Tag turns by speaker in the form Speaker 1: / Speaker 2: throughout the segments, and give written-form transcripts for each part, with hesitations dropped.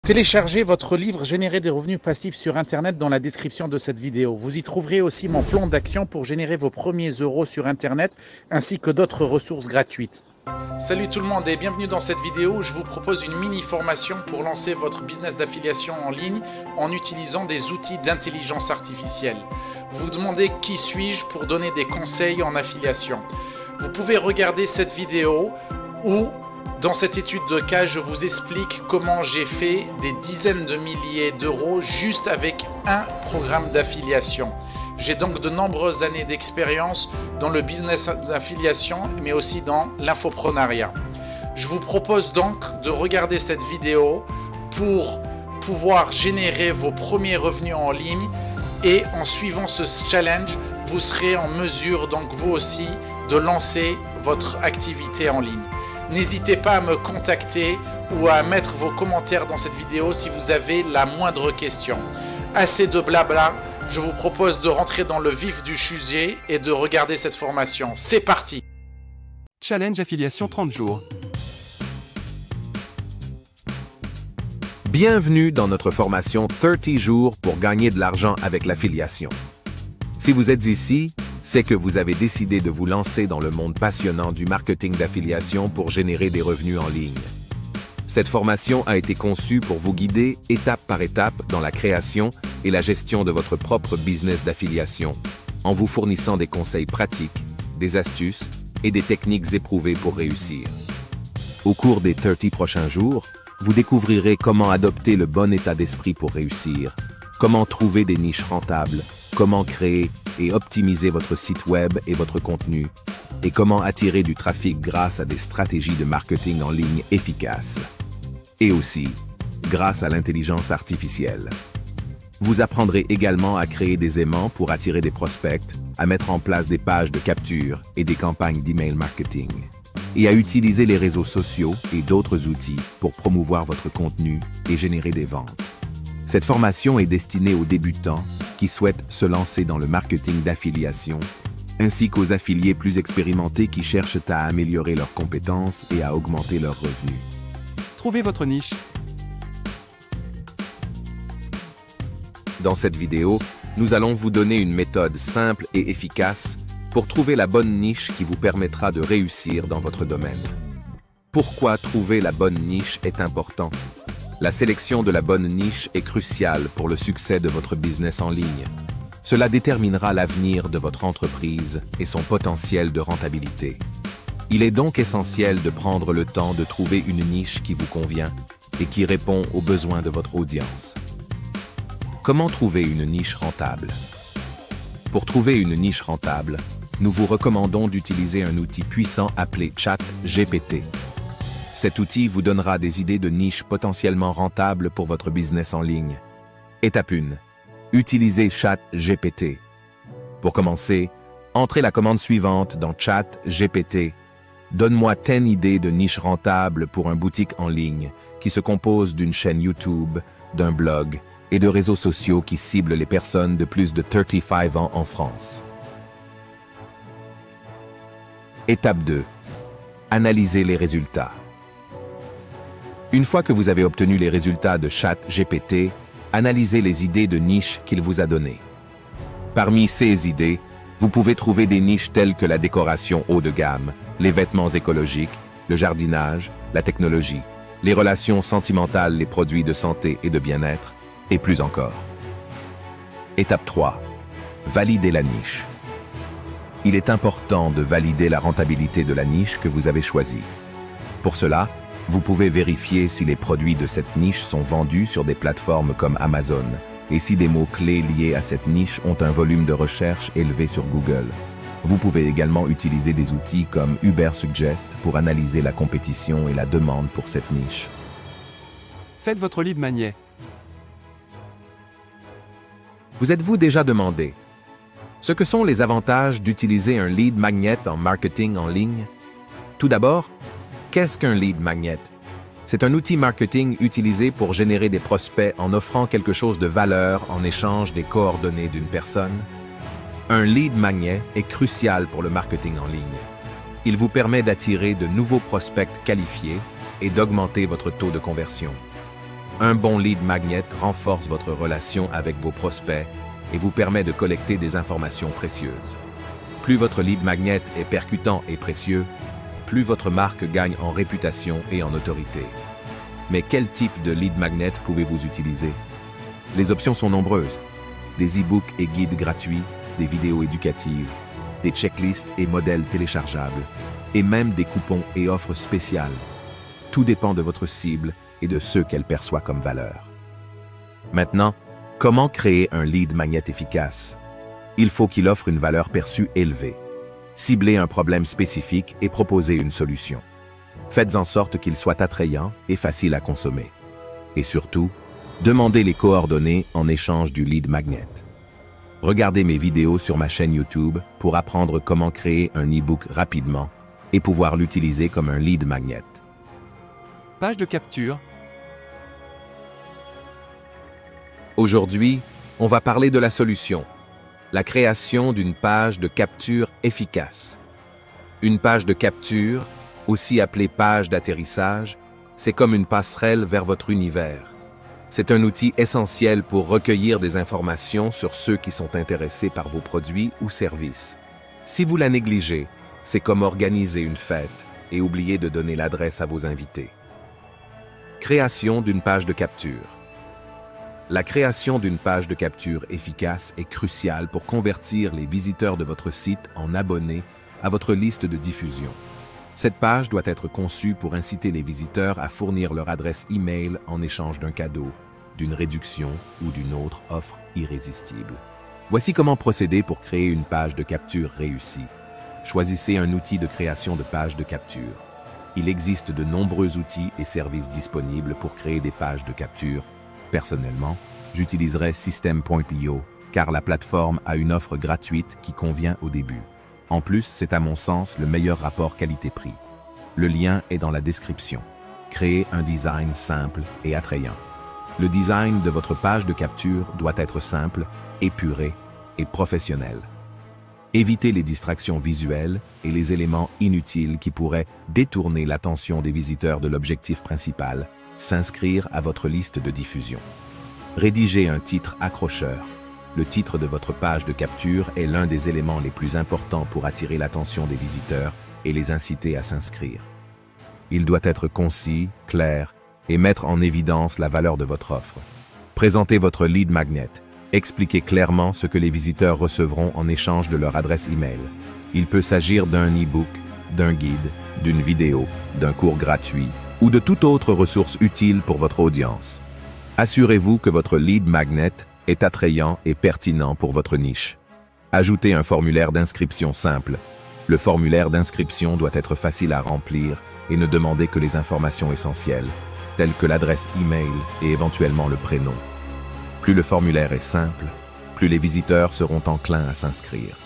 Speaker 1: Téléchargez votre livre Générer des revenus passifs sur Internet dans la description de cette vidéo. Vous y trouverez aussi mon plan d'action pour générer vos premiers euros sur Internet ainsi que d'autres ressources gratuites. Salut tout le monde et bienvenue dans cette vidéo où je vous propose une mini formation pour lancer votre business d'affiliation en ligne en utilisant des outils d'intelligence artificielle. Vous vous demandez qui suis-je pour donner des conseils en affiliation. Vous pouvez regarder cette vidéo où dans cette étude de cas, je vous explique comment j'ai fait des dizaines de milliers d'euros juste avec un programme d'affiliation. J'ai donc de nombreuses années d'expérience dans le business d'affiliation, mais aussi dans l'infoprenariat. Je vous propose donc de regarder cette vidéo pour pouvoir générer vos premiers revenus en ligne et en suivant ce challenge, vous serez en mesure donc vous aussi de lancer votre activité en ligne. N'hésitez pas à me contacter ou à mettre vos commentaires dans cette vidéo si vous avez la moindre question. Assez de blabla, je vous propose de rentrer dans le vif du sujet et de regarder cette formation. C'est parti!
Speaker 2: Challenge affiliation 30 jours.
Speaker 3: Bienvenue dans notre formation 30 jours pour gagner de l'argent avec l'affiliation. Si vous êtes ici, c'est que vous avez décidé de vous lancer dans le monde passionnant du marketing d'affiliation pour générer des revenus en ligne. Cette formation a été conçue pour vous guider étape par étape dans la création et la gestion de votre propre business d'affiliation, en vous fournissant des conseils pratiques, des astuces et des techniques éprouvées pour réussir. Au cours des 30 prochains jours, vous découvrirez comment adopter le bon état d'esprit pour réussir, comment trouver des niches rentables, comment créer et optimiser votre site web et votre contenu, et comment attirer du trafic grâce à des stratégies de marketing en ligne efficaces. Et aussi, grâce à l'intelligence artificielle. Vous apprendrez également à créer des aimants pour attirer des prospects, à mettre en place des pages de capture et des campagnes d'email marketing, et à utiliser les réseaux sociaux et d'autres outils pour promouvoir votre contenu et générer des ventes. Cette formation est destinée aux débutants qui souhaitent se lancer dans le marketing d'affiliation, ainsi qu'aux affiliés plus expérimentés qui cherchent à améliorer leurs compétences et à augmenter leurs revenus.
Speaker 2: Trouvez votre niche.
Speaker 3: Dans cette vidéo, nous allons vous donner une méthode simple et efficace pour trouver la bonne niche qui vous permettra de réussir dans votre domaine. Pourquoi trouver la bonne niche est important? La sélection de la bonne niche est cruciale pour le succès de votre business en ligne. Cela déterminera l'avenir de votre entreprise et son potentiel de rentabilité. Il est donc essentiel de prendre le temps de trouver une niche qui vous convient et qui répond aux besoins de votre audience. Comment trouver une niche rentable? Pour trouver une niche rentable, nous vous recommandons d'utiliser un outil puissant appelé ChatGPT. Cet outil vous donnera des idées de niches potentiellement rentables pour votre business en ligne. Étape 1. Utilisez ChatGPT. Pour commencer, entrez la commande suivante dans ChatGPT. Donne-moi 10 idées de niches rentables pour un boutique en ligne qui se compose d'une chaîne YouTube, d'un blog et de réseaux sociaux qui ciblent les personnes de plus de 35 ans en France. Étape 2. Analysez les résultats. Une fois que vous avez obtenu les résultats de ChatGPT, analysez les idées de niche qu'il vous a données. Parmi ces idées, vous pouvez trouver des niches telles que la décoration haut de gamme, les vêtements écologiques, le jardinage, la technologie, les relations sentimentales, les produits de santé et de bien-être, et plus encore. Étape 3. Validez la niche. Il est important de valider la rentabilité de la niche que vous avez choisie. Pour cela, vous pouvez vérifier si les produits de cette niche sont vendus sur des plateformes comme Amazon et si des mots-clés liés à cette niche ont un volume de recherche élevé sur Google. Vous pouvez également utiliser des outils comme Ubersuggest pour analyser la compétition et la demande pour cette niche.
Speaker 2: Faites votre lead magnet.
Speaker 3: Vous êtes-vous déjà demandé ce que sont les avantages d'utiliser un lead magnet en marketing en ligne? Tout d'abord, qu'est-ce qu'un lead magnet? C'est un outil marketing utilisé pour générer des prospects en offrant quelque chose de valeur en échange des coordonnées d'une personne. Un lead magnet est crucial pour le marketing en ligne. Il vous permet d'attirer de nouveaux prospects qualifiés et d'augmenter votre taux de conversion. Un bon lead magnet renforce votre relation avec vos prospects et vous permet de collecter des informations précieuses. Plus votre lead magnet est percutant et précieux, plus votre marque gagne en réputation et en autorité. Mais quel type de lead magnet pouvez-vous utiliser? Les options sont nombreuses. Des e-books et guides gratuits, des vidéos éducatives, des checklists et modèles téléchargeables, et même des coupons et offres spéciales. Tout dépend de votre cible et de ce qu'elle perçoit comme valeur. Maintenant, comment créer un lead magnet efficace? Il faut qu'il offre une valeur perçue élevée. Ciblez un problème spécifique et proposez une solution. Faites en sorte qu'il soit attrayant et facile à consommer. Et surtout, demandez les coordonnées en échange du lead magnet. Regardez mes vidéos sur ma chaîne YouTube pour apprendre comment créer un e-book rapidement et pouvoir l'utiliser comme un lead magnet.
Speaker 2: Page de capture.
Speaker 3: Aujourd'hui, on va parler de la solution, la création d'une page de capture efficace. Une page de capture, aussi appelée page d'atterrissage, c'est comme une passerelle vers votre univers. C'est un outil essentiel pour recueillir des informations sur ceux qui sont intéressés par vos produits ou services. Si vous la négligez, c'est comme organiser une fête et oublier de donner l'adresse à vos invités. Création d'une page de capture. La création d'une page de capture efficace est cruciale pour convertir les visiteurs de votre site en abonnés à votre liste de diffusion. Cette page doit être conçue pour inciter les visiteurs à fournir leur adresse e-mail en échange d'un cadeau, d'une réduction ou d'une autre offre irrésistible. Voici comment procéder pour créer une page de capture réussie. Choisissez un outil de création de page de capture. Il existe de nombreux outils et services disponibles pour créer des pages de capture. Personnellement, j'utiliserai System.io car la plateforme a une offre gratuite qui convient au début. En plus, c'est à mon sens le meilleur rapport qualité-prix. Le lien est dans la description. Créez un design simple et attrayant. Le design de votre page de capture doit être simple, épuré et professionnel. Évitez les distractions visuelles et les éléments inutiles qui pourraient détourner l'attention des visiteurs de l'objectif principal, s'inscrire à votre liste de diffusion. Rédigez un titre accrocheur. Le titre de votre page de capture est l'un des éléments les plus importants pour attirer l'attention des visiteurs et les inciter à s'inscrire. Il doit être concis, clair et mettre en évidence la valeur de votre offre. Présentez votre lead magnet. Expliquez clairement ce que les visiteurs recevront en échange de leur adresse e-mail. Il peut s'agir d'un e-book, d'un guide, d'une vidéo, d'un cours gratuit ou de toute autre ressource utile pour votre audience. Assurez-vous que votre lead magnet est attrayant et pertinent pour votre niche. Ajoutez un formulaire d'inscription simple. Le formulaire d'inscription doit être facile à remplir et ne demander que les informations essentielles, telles que l'adresse e-mail et éventuellement le prénom. Plus le formulaire est simple, plus les visiteurs seront enclins à s'inscrire.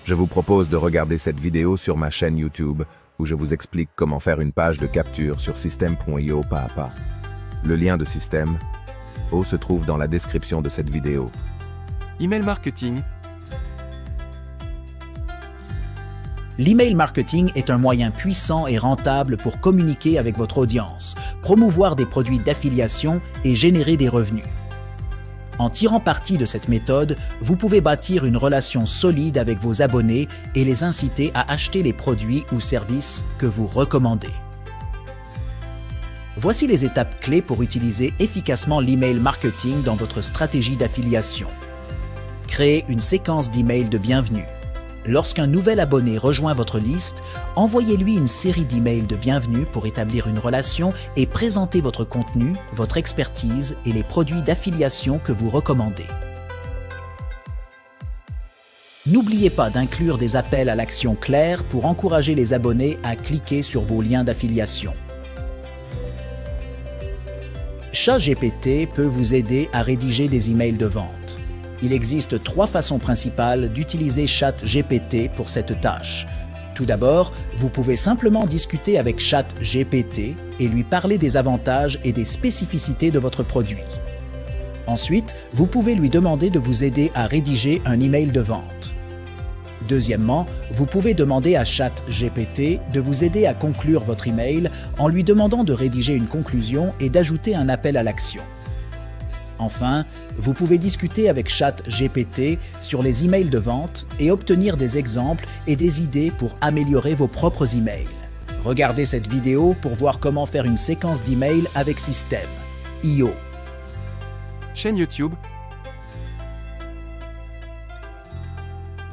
Speaker 3: Je vous propose de regarder cette vidéo sur ma chaîne YouTube où je vous explique comment faire une page de capture sur System.io pas à pas. Le lien de System.io se trouve dans la description de cette vidéo.
Speaker 2: Email marketing.
Speaker 4: L'email marketing est un moyen puissant et rentable pour communiquer avec votre audience, promouvoir des produits d'affiliation et générer des revenus. En tirant parti de cette méthode, vous pouvez bâtir une relation solide avec vos abonnés et les inciter à acheter les produits ou services que vous recommandez. Voici les étapes clés pour utiliser efficacement l'email marketing dans votre stratégie d'affiliation. Créez une séquence d'emails de bienvenue. Lorsqu'un nouvel abonné rejoint votre liste, envoyez-lui une série d'emails de bienvenue pour établir une relation et présenter votre contenu, votre expertise et les produits d'affiliation que vous recommandez. N'oubliez pas d'inclure des appels à l'action clairs pour encourager les abonnés à cliquer sur vos liens d'affiliation. ChatGPT peut vous aider à rédiger des emails de vente. Il existe 3 façons principales d'utiliser ChatGPT pour cette tâche. Tout d'abord, vous pouvez simplement discuter avec ChatGPT et lui parler des avantages et des spécificités de votre produit. Ensuite, vous pouvez lui demander de vous aider à rédiger un email de vente. Deuxièmement, vous pouvez demander à ChatGPT de vous aider à conclure votre email en lui demandant de rédiger une conclusion et d'ajouter un appel à l'action. Enfin, vous pouvez discuter avec ChatGPT sur les emails de vente et obtenir des exemples et des idées pour améliorer vos propres emails. Regardez cette vidéo pour voir comment faire une séquence d'emails avec Systeme.io.
Speaker 2: Chaîne YouTube.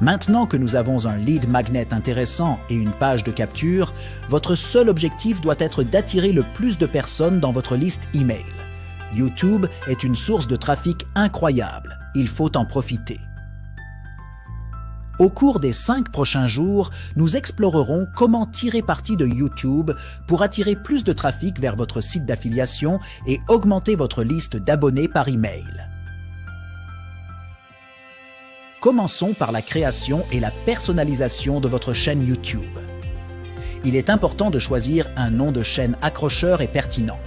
Speaker 4: Maintenant que nous avons un lead magnet intéressant et une page de capture, votre seul objectif doit être d'attirer le plus de personnes dans votre liste email. YouTube est une source de trafic incroyable, il faut en profiter. Au cours des 5 prochains jours, nous explorerons comment tirer parti de YouTube pour attirer plus de trafic vers votre site d'affiliation et augmenter votre liste d'abonnés par email. Commençons par la création et la personnalisation de votre chaîne YouTube. Il est important de choisir un nom de chaîne accrocheur et pertinent,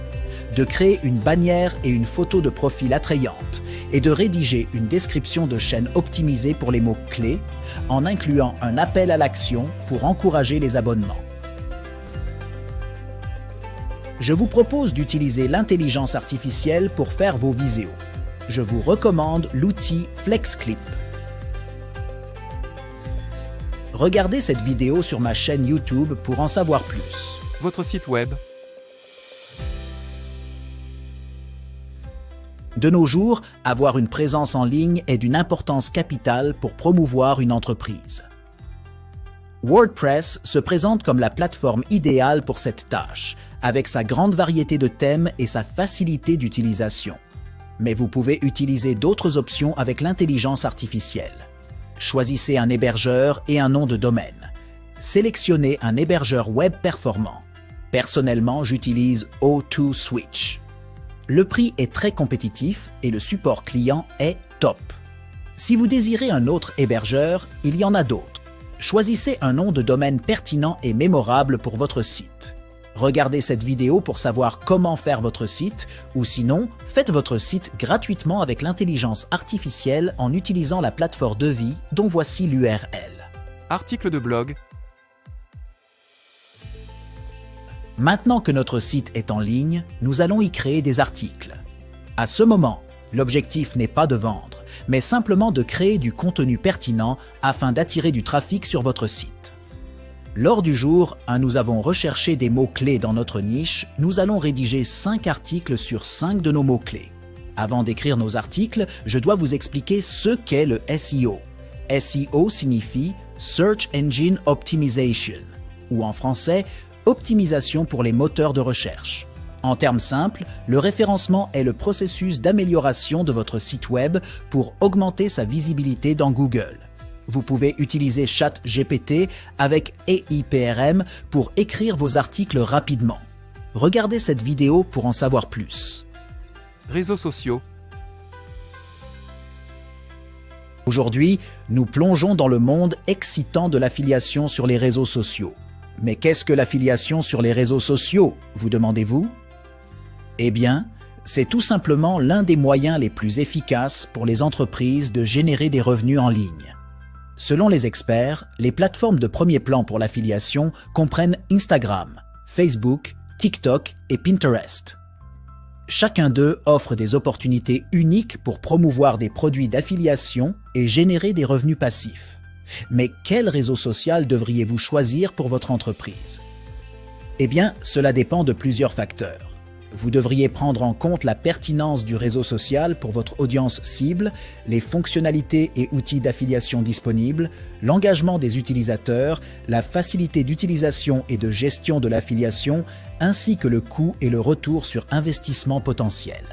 Speaker 4: de créer une bannière et une photo de profil attrayante et de rédiger une description de chaîne optimisée pour les mots-clés en incluant un appel à l'action pour encourager les abonnements. Je vous propose d'utiliser l'intelligence artificielle pour faire vos vidéos. Je vous recommande l'outil FlexClip. Regardez cette vidéo sur ma chaîne YouTube pour en savoir plus.
Speaker 2: Votre site web.
Speaker 4: De nos jours, avoir une présence en ligne est d'une importance capitale pour promouvoir une entreprise. WordPress se présente comme la plateforme idéale pour cette tâche, avec sa grande variété de thèmes et sa facilité d'utilisation. Mais vous pouvez utiliser d'autres options avec l'intelligence artificielle. Choisissez un hébergeur et un nom de domaine. Sélectionnez un hébergeur web performant. Personnellement, j'utilise O2Switch. Le prix est très compétitif et le support client est top. Si vous désirez un autre hébergeur, il y en a d'autres. Choisissez un nom de domaine pertinent et mémorable pour votre site. Regardez cette vidéo pour savoir comment faire votre site ou sinon, faites votre site gratuitement avec l'intelligence artificielle en utilisant la plateforme Devis dont voici l'URL.
Speaker 2: Article de blog.
Speaker 4: Maintenant que notre site est en ligne, nous allons y créer des articles. À ce moment, l'objectif n'est pas de vendre, mais simplement de créer du contenu pertinent afin d'attirer du trafic sur votre site. Lors du jour 1, nous avons recherché des mots-clés dans notre niche, nous allons rédiger 5 articles sur 5 de nos mots-clés. Avant d'écrire nos articles, je dois vous expliquer ce qu'est le SEO. SEO signifie Search Engine Optimization, ou en français, optimisation pour les moteurs de recherche. En termes simples, le référencement est le processus d'amélioration de votre site web pour augmenter sa visibilité dans Google. Vous pouvez utiliser ChatGPT avec AIPRM pour écrire vos articles rapidement. Regardez cette vidéo pour en savoir plus.
Speaker 2: Réseaux sociaux.
Speaker 4: Aujourd'hui, nous plongeons dans le monde excitant de l'affiliation sur les réseaux sociaux. Mais qu'est-ce que l'affiliation sur les réseaux sociaux, vous demandez-vous? Eh bien, c'est tout simplement l'un des moyens les plus efficaces pour les entreprises de générer des revenus en ligne. Selon les experts, les plateformes de premier plan pour l'affiliation comprennent Instagram, Facebook, TikTok et Pinterest. Chacun d'eux offre des opportunités uniques pour promouvoir des produits d'affiliation et générer des revenus passifs. Mais quel réseau social devriez-vous choisir pour votre entreprise? Eh bien, cela dépend de plusieurs facteurs. Vous devriez prendre en compte la pertinence du réseau social pour votre audience cible, les fonctionnalités et outils d'affiliation disponibles, l'engagement des utilisateurs, la facilité d'utilisation et de gestion de l'affiliation, ainsi que le coût et le retour sur investissement potentiel.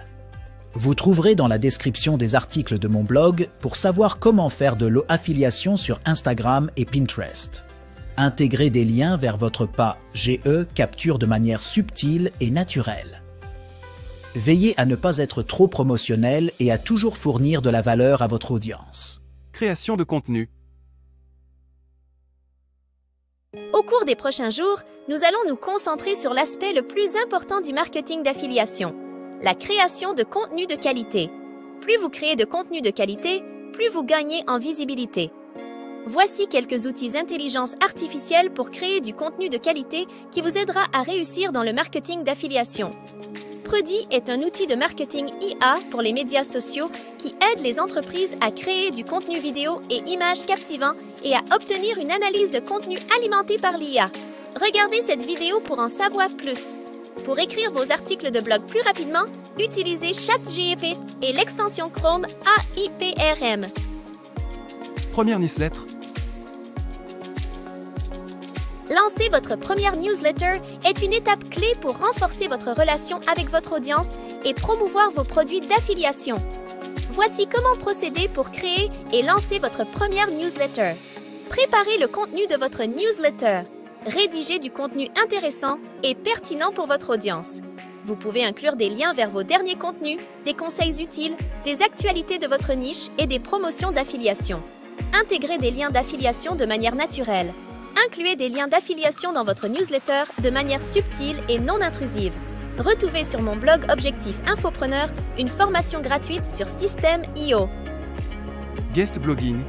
Speaker 4: Vous trouverez dans la description des articles de mon blog pour savoir comment faire de l'affiliation sur Instagram et Pinterest. Intégrer des liens vers votre pas GE capture de manière subtile et naturelle. Veillez à ne pas être trop promotionnel et à toujours fournir de la valeur à votre audience.
Speaker 2: Création de contenu.
Speaker 5: Au cours des prochains jours, nous allons nous concentrer sur l'aspect le plus important du marketing d'affiliation, la création de contenu de qualité. Plus vous créez de contenu de qualité, plus vous gagnez en visibilité. Voici quelques outils d'intelligence artificielle pour créer du contenu de qualité qui vous aidera à réussir dans le marketing d'affiliation. Prudi est un outil de marketing IA pour les médias sociaux qui aide les entreprises à créer du contenu vidéo et images captivants et à obtenir une analyse de contenu alimentée par l'IA. Regardez cette vidéo pour en savoir plus. Pour écrire vos articles de blog plus rapidement, utilisez ChatGPT et l'extension Chrome AIPRM.
Speaker 2: Première newsletter.
Speaker 5: Lancer votre première newsletter est une étape clé pour renforcer votre relation avec votre audience et promouvoir vos produits d'affiliation. Voici comment procéder pour créer et lancer votre première newsletter. Préparez le contenu de votre newsletter. Rédigez du contenu intéressant et pertinent pour votre audience. Vous pouvez inclure des liens vers vos derniers contenus, des conseils utiles, des actualités de votre niche et des promotions d'affiliation. Intégrez des liens d'affiliation de manière naturelle. Incluez des liens d'affiliation dans votre newsletter de manière subtile et non intrusive. Retrouvez sur mon blog Objectif Infopreneur une formation gratuite sur System.io.
Speaker 2: Guest blogging.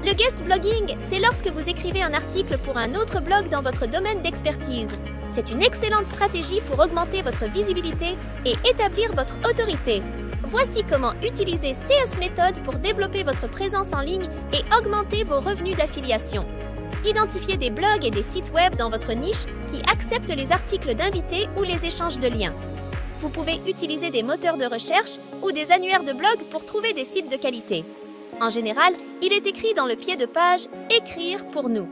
Speaker 5: Le guest blogging, c'est lorsque vous écrivez un article pour un autre blog dans votre domaine d'expertise. C'est une excellente stratégie pour augmenter votre visibilité et établir votre autorité. Voici comment utiliser CS Méthode pour développer votre présence en ligne et augmenter vos revenus d'affiliation. Identifiez des blogs et des sites web dans votre niche qui acceptent les articles d'invités ou les échanges de liens. Vous pouvez utiliser des moteurs de recherche ou des annuaires de blog pour trouver des sites de qualité. En général, il est écrit dans le pied de page « Écrire pour nous ».